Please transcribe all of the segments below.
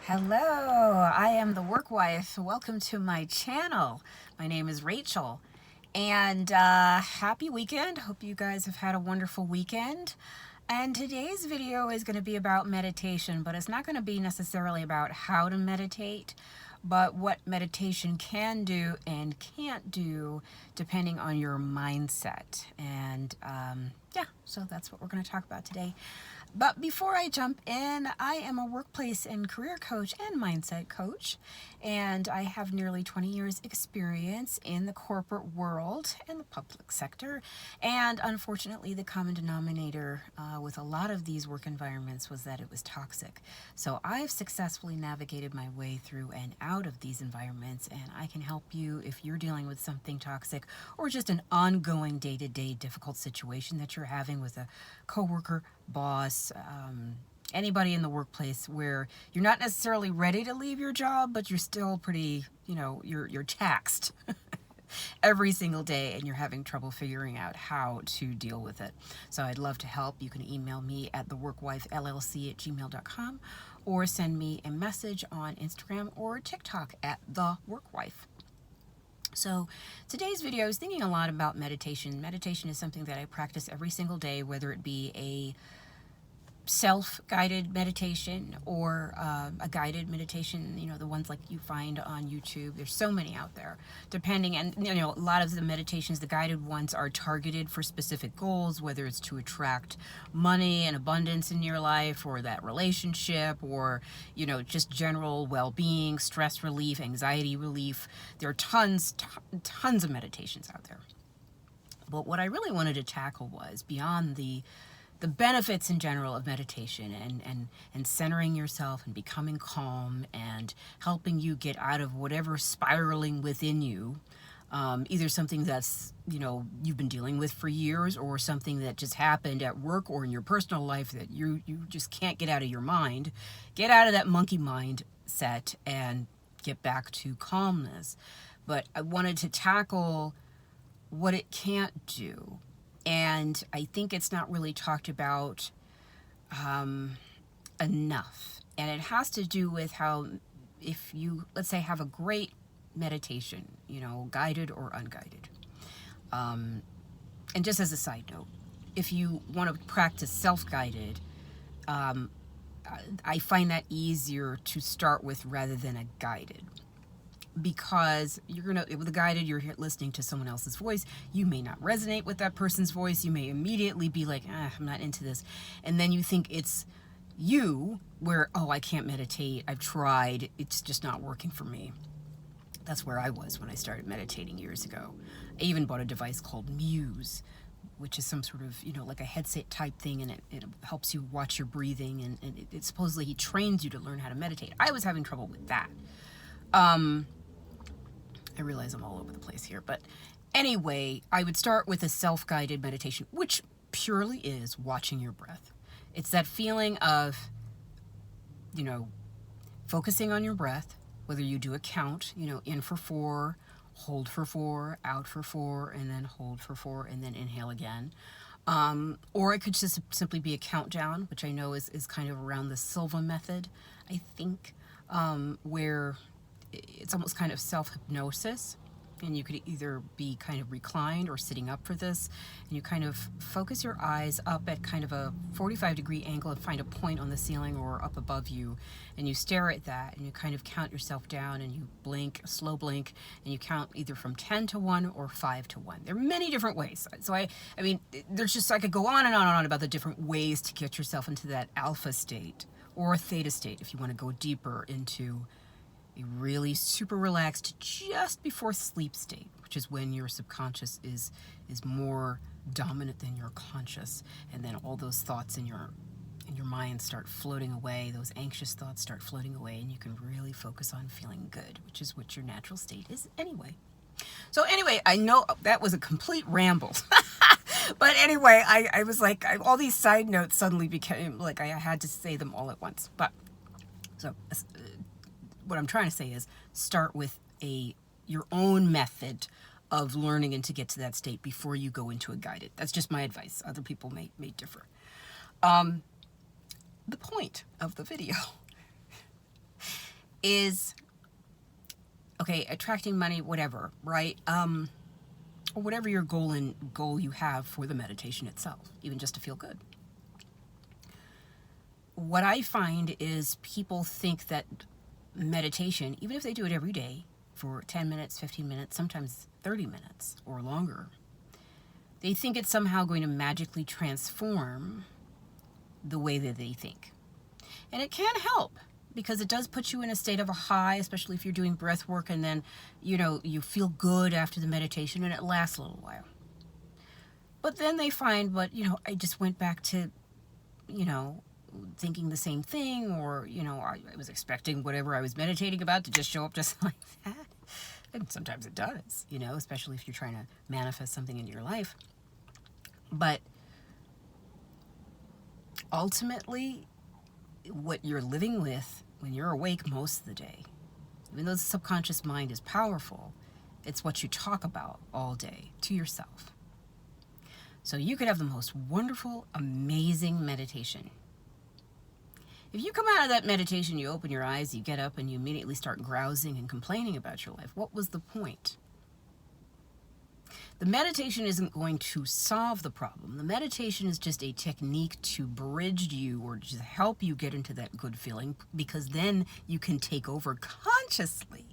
Hello, I am the workwife. Welcome to my channel. My name is Rachel, and happy weekend. Hope you guys have had a wonderful weekend. And today's video is going to be about meditation, but it's not going to be necessarily about how to meditate, but what meditation can do and can't do depending on your mindset. And yeah, so that's what we're going to talk about today. But before I jump in, I am a workplace and career coach and mindset coach, and I have nearly 20 years experience in the corporate world and the public sector. And unfortunately, the common denominator with a lot of these work environments was that it was toxic. So I've successfully navigated my way through and out of these environments, and I can help you if you're dealing with something toxic or just an ongoing day-to-day difficult situation that you're having with a coworker, boss, anybody in the workplace where you're not necessarily ready to leave your job, but you're still pretty, you're taxed every single day and you're having trouble figuring out how to deal with it. So I'd love to help. You can email me at theworkwifellc@gmail.com or send me a message on Instagram or TikTok at theworkwife. So today's video, I was thinking a lot about meditation. Meditation is something that I practice every single day, whether it be a self-guided meditation or a guided meditation, the ones like you find on YouTube. There's so many out there, depending, and a lot of the meditations, the guided ones, are targeted for specific goals, whether it's to attract money and abundance in your life, or that relationship, or just general well-being, stress relief, anxiety relief. There are tons of meditations out there. But what I really wanted to tackle was beyond the benefits in general of meditation and centering yourself and becoming calm and helping you get out of whatever spiraling within you, either something that's you've been dealing with for years, or something that just happened at work or in your personal life that you just can't get out of your mind. Get out of that monkey mind set and get back to calmness. But I wanted to tackle what it can't do. And I think it's not really talked about enough. And it has to do with how, if you, let's say, have a great meditation, guided or unguided. And just as a side note, if you want to practice self-guided, I find that easier to start with rather than a guided. Because with a guided, you're listening to someone else's voice. You may not resonate with that person's voice. You may immediately be like, I'm not into this. And then you think it's you, where, I can't meditate. I've tried. It's just not working for me. That's where I was when I started meditating years ago. I even bought a device called Muse, which is some sort of, like a headset type thing, and it helps you watch your breathing, and it supposedly he trains you to learn how to meditate. I was having trouble with that. I realize I'm all over the place here, but anyway, I would start with a self-guided meditation, which purely is watching your breath. It's that feeling of, focusing on your breath, whether you do a count, in for 4, hold for 4, out for 4, and then hold for 4, and then inhale again. Or it could just simply be a countdown, which I know is kind of around the Silva method, I think, where it's almost kind of self-hypnosis, and you could either be kind of reclined or sitting up for this, and you kind of focus your eyes up at kind of a 45-degree angle and find a point on the ceiling or up above you, and you stare at that, and you kind of count yourself down, and you blink, slow blink, and you count either from 10 to 1 or 5 to 1. There are many different ways. So I mean, there's just, I could go on and on and on about the different ways to get yourself into that alpha state or a theta state if you want to go deeper into a really super relaxed just before sleep state, which is when your subconscious is more dominant than your conscious, and then all those thoughts in your mind start floating away. Those anxious thoughts start floating away, and you can really focus on feeling good, which is what your natural state is anyway. So anyway, I know that was a complete ramble. But anyway, I was like, all these side notes suddenly became like I had to say them all at once. But so what I'm trying to say is start with your own method of learning and to get to that state before you go into a guided. That's just my advice. Other people may differ. The point of the video is, okay, attracting money, whatever, right? Or whatever your goal you have for the meditation itself, even just to feel good. What I find is people think that meditation, even if they do it every day for 10 minutes, 15 minutes, sometimes 30 minutes or longer, they think it's somehow going to magically transform the way that they think. And it can help, because it does put you in a state of a high, especially if you're doing breath work, and then, you feel good after the meditation, and it lasts a little while. But then they find, I just went back to, thinking the same thing, or, I was expecting whatever I was meditating about to just show up just like that. And sometimes it does, especially if you're trying to manifest something into your life. But ultimately, what you're living with when you're awake most of the day, even though the subconscious mind is powerful, it's what you talk about all day to yourself. So you could have the most wonderful, amazing meditation. If you come out of that meditation, you open your eyes, you get up, and you immediately start grousing and complaining about your life, what was the point? The meditation isn't going to solve the problem. The meditation is just a technique to bridge you, or just help you get into that good feeling, because then you can take over consciously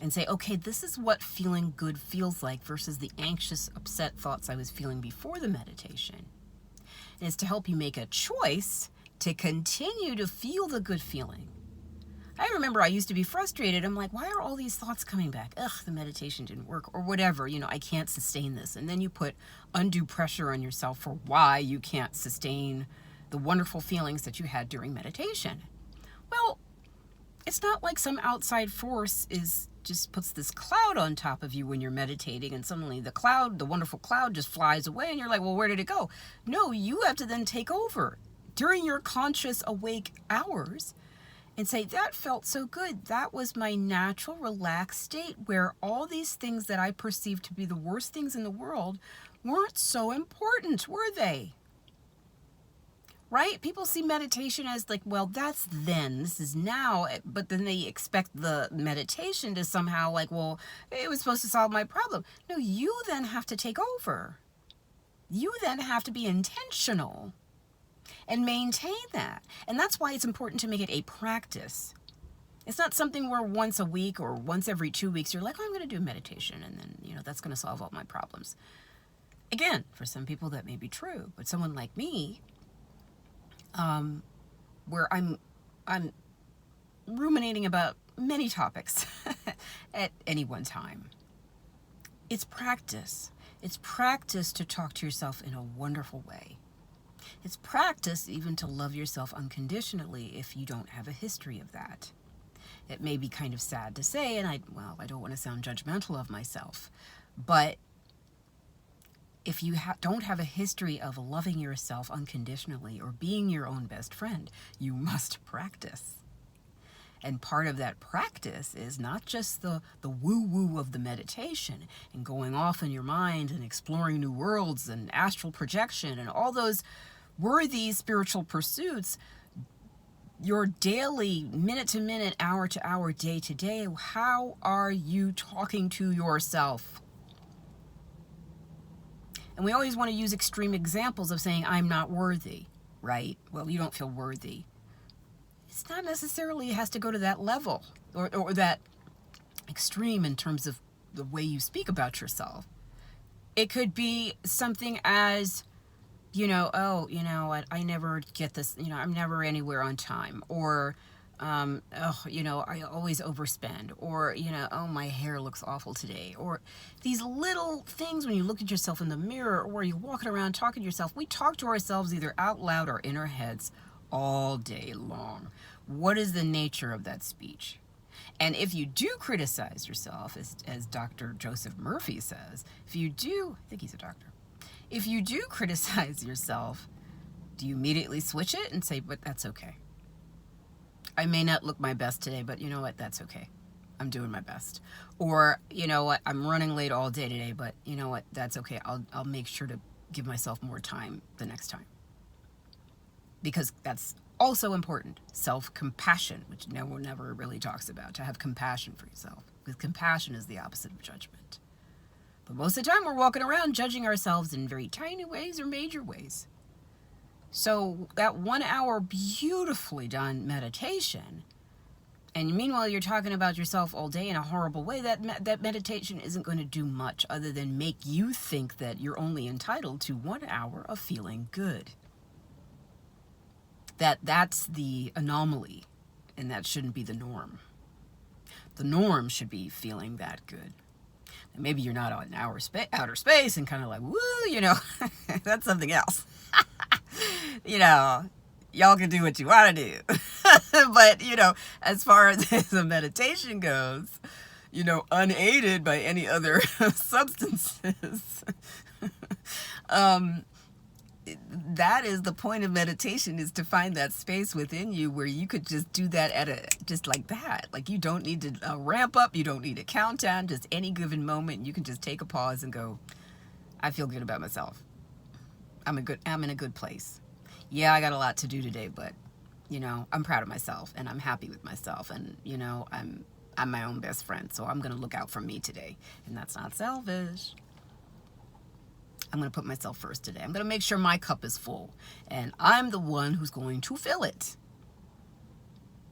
and say, okay, this is what feeling good feels like versus the anxious, upset thoughts I was feeling before the meditation. And it's to help you make a choice to continue to feel the good feeling. I remember I used to be frustrated. I'm like, why are all these thoughts coming back? Ugh, the meditation didn't work, or whatever. I can't sustain this. And then you put undue pressure on yourself for why you can't sustain the wonderful feelings that you had during meditation. Well, it's not like some outside force just puts this cloud on top of you when you're meditating, and suddenly the wonderful cloud just flies away, and you're like, well, where did it go? No, you have to then take over during your conscious awake hours and say, that felt so good. That was my natural, relaxed state where all these things that I perceived to be the worst things in the world weren't so important, were they? Right? People see meditation as like, well, that's then, this is now, but then they expect the meditation to somehow like, well, it was supposed to solve my problem. No, you then have to take over. You then have to be intentional and maintain that. And that's why it's important to make it a practice. It's not something where once a week or once every 2 weeks you're like, oh, I'm going to do meditation, and then, that's going to solve all my problems. Again, for some people that may be true, but someone like me, where I'm ruminating about many topics at any one time. It's practice. It's practice to talk to yourself in a wonderful way. It's practice even to love yourself unconditionally if you don't have a history of that. It may be kind of sad to say, and I don't want to sound judgmental of myself, but if you don't have a history of loving yourself unconditionally or being your own best friend, you must practice. And part of that practice is not just the woo-woo of the meditation and going off in your mind and exploring new worlds and astral projection and all those worthy spiritual pursuits. Your daily, minute to minute, hour to hour, day to day, how are you talking to yourself? And we always want to use extreme examples of saying, I'm not worthy, right? Well, you don't feel worthy. It's not necessarily, it has to go to that level or that extreme in terms of the way you speak about yourself. It could be something as, I never get this, I'm never anywhere on time, or, I always overspend, or, oh, my hair looks awful today, or these little things when you look at yourself in the mirror, or you're walking around talking to yourself. We talk to ourselves either out loud or in our heads all day long. What is the nature of that speech? And if you do criticize yourself, as Dr. Joseph Murphy says, I think he's a doctor, if you do criticize yourself, do you immediately switch it and say, but that's okay? I may not look my best today, but you know what? That's okay. I'm doing my best. Or, you know what? I'm running late all day today, but you know what? That's okay. I'll make sure to give myself more time the next time. Because that's Also important, self-compassion, which no one ever really talks about, to have compassion for yourself. Because compassion is the opposite of judgment. But most of the time we're walking around judging ourselves in very tiny ways or major ways. So that 1 hour beautifully done meditation, and meanwhile you're talking about yourself all day in a horrible way, that meditation isn't going to do much other than make you think that you're only entitled to 1 hour of feeling good. That's the anomaly, and that shouldn't be the norm. The norm should be feeling that good. And maybe you're not on outer space and kind of like, woo, that's something else. Y'all can do what you want to do. But, as far as the meditation goes, unaided by any other substances, that is the point of meditation, is to find that space within you where you could just do that just like that. Like, you don't need to ramp up. You don't need a countdown. Just any given moment, you can just take a pause and go, I feel good about myself. I'm in a good place. Yeah, I got a lot to do today, but, I'm proud of myself and I'm happy with myself. And, I'm my own best friend. So I'm going to look out for me today. And that's not selfish. I'm going to put myself first today. I'm going to make sure my cup is full. And I'm the one who's going to fill it.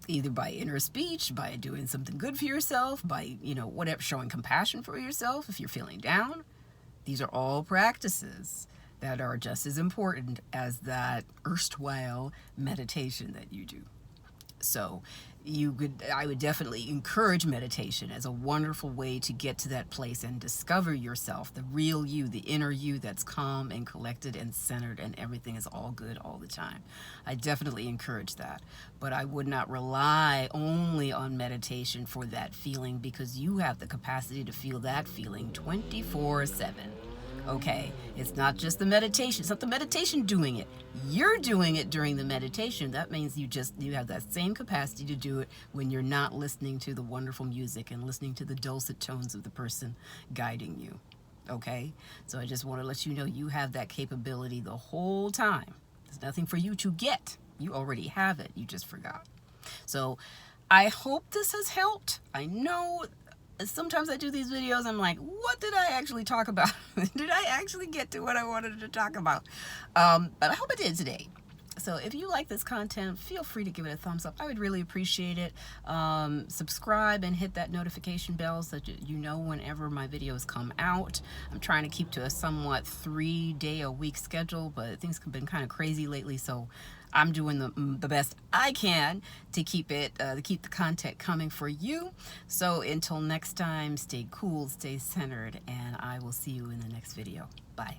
Either by inner speech, by doing something good for yourself, by, whatever, showing compassion for yourself if you're feeling down. These are all practices that are just as important as that erstwhile meditation that you do. So I would definitely encourage meditation as a wonderful way to get to that place and discover yourself, the real you, the inner you that's calm and collected and centered and everything is all good all the time. I definitely encourage that. But I would not rely only on meditation for that feeling, because you have the capacity to feel that feeling 24/7. Okay, it's not just the meditation. It's not the meditation doing it. You're doing it during the meditation. That means you have that same capacity to do it when you're not listening to the wonderful music and listening to the dulcet tones of the person guiding you. Okay, so I just want to let you know you have that capability the whole time. There's nothing for you to get. You already have it. You just forgot. So I hope this has helped. I know sometimes I do these videos, I'm like, what did I actually talk about? Did I actually get to what I wanted to talk about? But I hope I did today. So if you like this content, feel free to give it a thumbs up. I would really appreciate it. Subscribe and hit that notification bell so that you know whenever my videos come out. I'm trying to keep to a somewhat 3-day-a-week schedule, but things have been kind of crazy lately, so I'm doing the best I can to keep the content coming for you. So until next time, stay cool, stay centered, and I will see you in the next video. Bye.